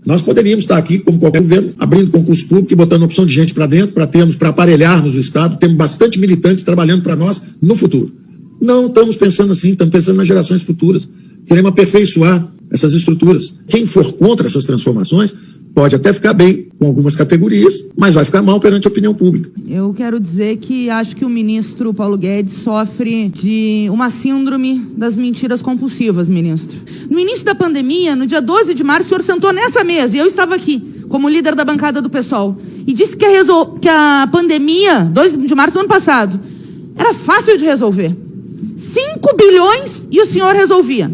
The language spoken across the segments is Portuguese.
Nós poderíamos estar aqui, como qualquer governo, abrindo concurso público e botando opção de gente para dentro, para aparelharmos o Estado, temos bastante militantes trabalhando para nós no futuro. Não estamos pensando assim, estamos pensando nas gerações futuras. Queremos aperfeiçoar essas estruturas. Quem for contra essas transformações pode até ficar bem com algumas categorias, mas vai ficar mal perante a opinião pública. Eu quero dizer que acho que o ministro Paulo Guedes sofre de uma síndrome das mentiras compulsivas, ministro. No início da pandemia, no dia 12 de março, o senhor sentou nessa mesa, e eu estava aqui, como líder da bancada do PSOL, e disse que a pandemia, 2 de março do ano passado, era fácil de resolver. 5 bilhões e o senhor resolvia.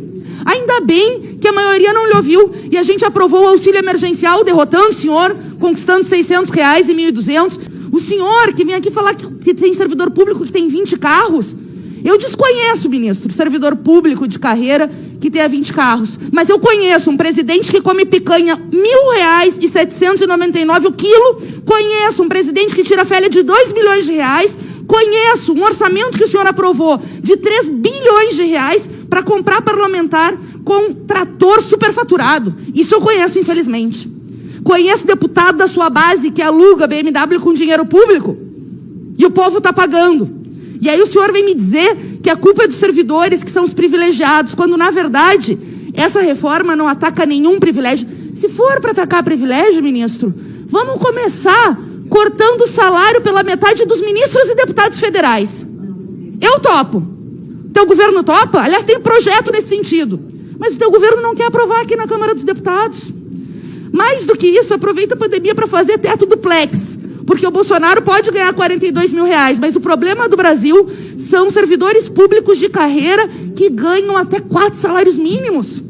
Ainda bem que a maioria não lhe ouviu e a gente aprovou o auxílio emergencial, derrotando o senhor, conquistando R$600 e 1.200. O senhor que vem aqui falar que tem servidor público que tem 20 carros. Eu desconheço, ministro, servidor público de carreira que tenha 20 carros. Mas eu conheço um presidente que come picanha R$1.000,799 o quilo. Conheço um presidente que tira férias de R$2 milhões. Conheço um orçamento que o senhor aprovou de R$3 bilhões para comprar parlamentar com trator superfaturado. Isso eu conheço, infelizmente. Conheço deputado da sua base que aluga BMW com dinheiro público e o povo está pagando. E aí o senhor vem me dizer que a culpa é dos servidores, que são os privilegiados, quando, na verdade, essa reforma não ataca nenhum privilégio. Se for para atacar privilégio, ministro, vamos começar cortando o salário pela metade dos ministros e deputados federais. Eu topo. Teu governo topa? Aliás, tem projeto nesse sentido. Mas o teu governo não quer aprovar aqui na Câmara dos Deputados. Mais do que isso, aproveita a pandemia para fazer teto duplex. Porque o Bolsonaro pode ganhar R$42 mil, mas o problema do Brasil são servidores públicos de carreira que ganham até 4 salários mínimos.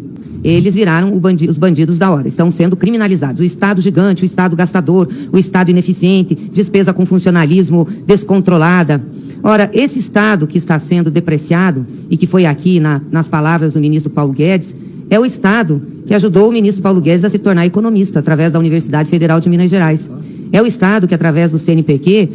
Eles viraram os bandidos da hora, estão sendo criminalizados. O Estado gigante, o Estado gastador, o Estado ineficiente, despesa com funcionalismo descontrolada. Ora, esse Estado que está sendo depreciado e que foi aqui nas palavras do ministro Paulo Guedes, é o Estado que ajudou o ministro Paulo Guedes a se tornar economista através da Universidade Federal de Minas Gerais. É o Estado que, através do CNPq,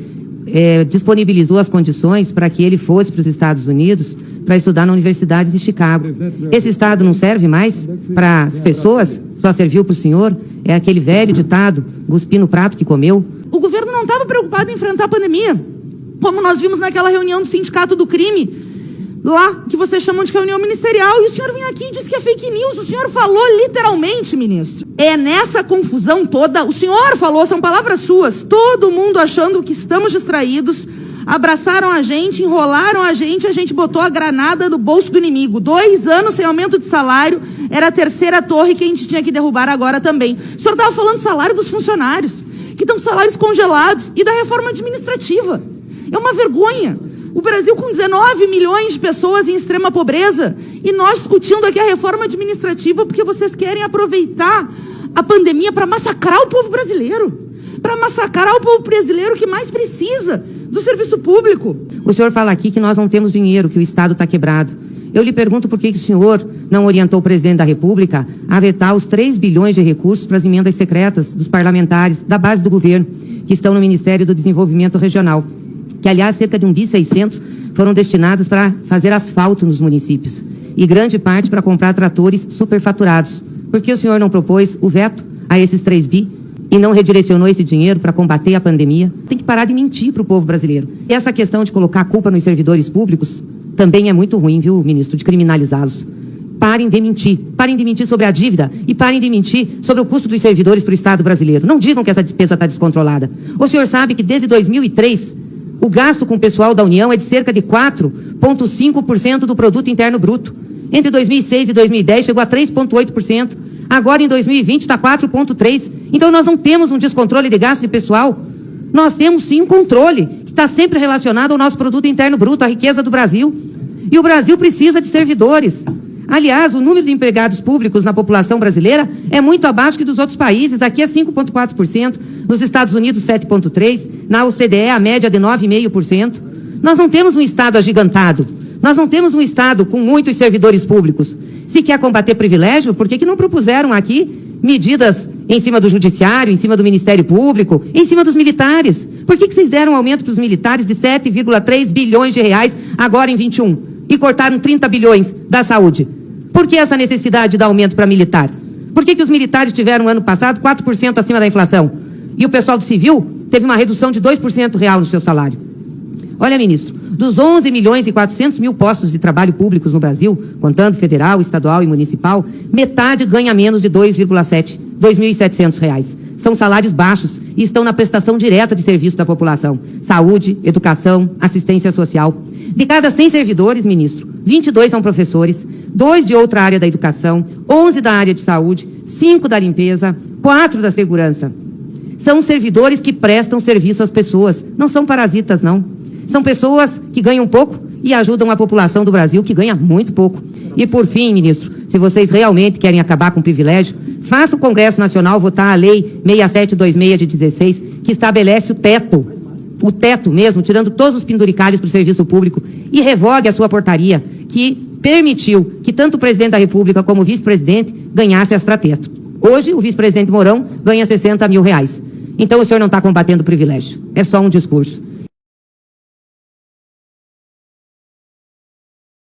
disponibilizou as condições para que ele fosse para os Estados Unidos para estudar na Universidade de Chicago. Esse Estado não serve mais para as pessoas? Só serviu para o senhor? É aquele velho ditado, cuspir no prato que comeu? O governo não estava preocupado em enfrentar a pandemia. Como nós vimos naquela reunião do Sindicato do Crime, lá, que vocês chamam de reunião ministerial, e o senhor vem aqui e diz que é fake news. O senhor falou literalmente, ministro. É nessa confusão toda, o senhor falou, são palavras suas, todo mundo achando que estamos distraídos, abraçaram a gente, enrolaram a gente botou a granada no bolso do inimigo. 2 anos sem aumento de salário, era a 3ª torre que a gente tinha que derrubar agora também. O senhor estava falando do salário dos funcionários, que estão salários congelados, e da reforma administrativa. É uma vergonha. O Brasil com 19 milhões de pessoas em extrema pobreza e nós discutindo aqui a reforma administrativa porque vocês querem aproveitar a pandemia para massacrar o povo brasileiro. Para massacrar o povo brasileiro que mais precisa do serviço público. O senhor fala aqui que nós não temos dinheiro, que o Estado está quebrado. Eu lhe pergunto por que o senhor não orientou o presidente da República a vetar os 3 bilhões de recursos para as emendas secretas dos parlamentares da base do governo, que estão no Ministério do Desenvolvimento Regional. Que, aliás, cerca de 1.600 foram destinados para fazer asfalto nos municípios. E grande parte para comprar tratores superfaturados. Por que o senhor não propôs o veto a esses 3 bi e não redirecionou esse dinheiro para combater a pandemia? Tem que parar de mentir para o povo brasileiro. E essa questão de colocar a culpa nos servidores públicos também é muito ruim, viu, ministro, de criminalizá-los. Parem de mentir. Parem de mentir sobre a dívida e parem de mentir sobre o custo dos servidores para o Estado brasileiro. Não digam que essa despesa está descontrolada. O senhor sabe que desde 2003... o gasto com o pessoal da União é de cerca de 4,5% do produto interno bruto. Entre 2006 e 2010 chegou a 3,8%. Agora em 2020 está 4,3%. Então nós não temos um descontrole de gasto de pessoal. Nós temos sim um controle que está sempre relacionado ao nosso produto interno bruto, à riqueza do Brasil. E o Brasil precisa de servidores. Aliás, o número de empregados públicos na população brasileira é muito abaixo que dos outros países. Aqui é 5,4%, nos Estados Unidos 7,3%, na OCDE a média de 9,5%. Nós não temos um Estado agigantado, nós não temos um Estado com muitos servidores públicos. Se quer combater privilégio, por que não propuseram aqui medidas em cima do Judiciário, em cima do Ministério Público, em cima dos militares? Por que vocês deram um aumento para os militares de 7,3 bilhões de reais agora em 21 e cortaram 30 bilhões da saúde? Por que essa necessidade de dar aumento para militar? Por que os militares tiveram, ano passado, 4% acima da inflação? E o pessoal do civil teve uma redução de 2% real no seu salário? Olha, ministro, dos 11 milhões e 400 mil postos de trabalho públicos no Brasil, contando federal, estadual e municipal, metade ganha menos de 2.700 reais. São salários baixos e estão na prestação direta de serviço da população. Saúde, educação, assistência social. De cada 100 servidores, ministro, 22 são professores, 2 de outra área da educação, 11 da área de saúde, 5 da limpeza, 4 da segurança. São servidores que prestam serviço às pessoas, não são parasitas, não. São pessoas que ganham pouco e ajudam a população do Brasil, que ganha muito pouco. E, por fim, ministro, se vocês realmente querem acabar com o privilégio, faça o Congresso Nacional votar a Lei 6726 de 16, que estabelece o teto mesmo, tirando todos os penduricalhos para o serviço público, e revogue a sua portaria, que permitiu que tanto o presidente da República como o vice-presidente ganhasse extrateto. Hoje, o vice-presidente Mourão ganha 60 mil reais. Então, o senhor não está combatendo o privilégio. É só um discurso.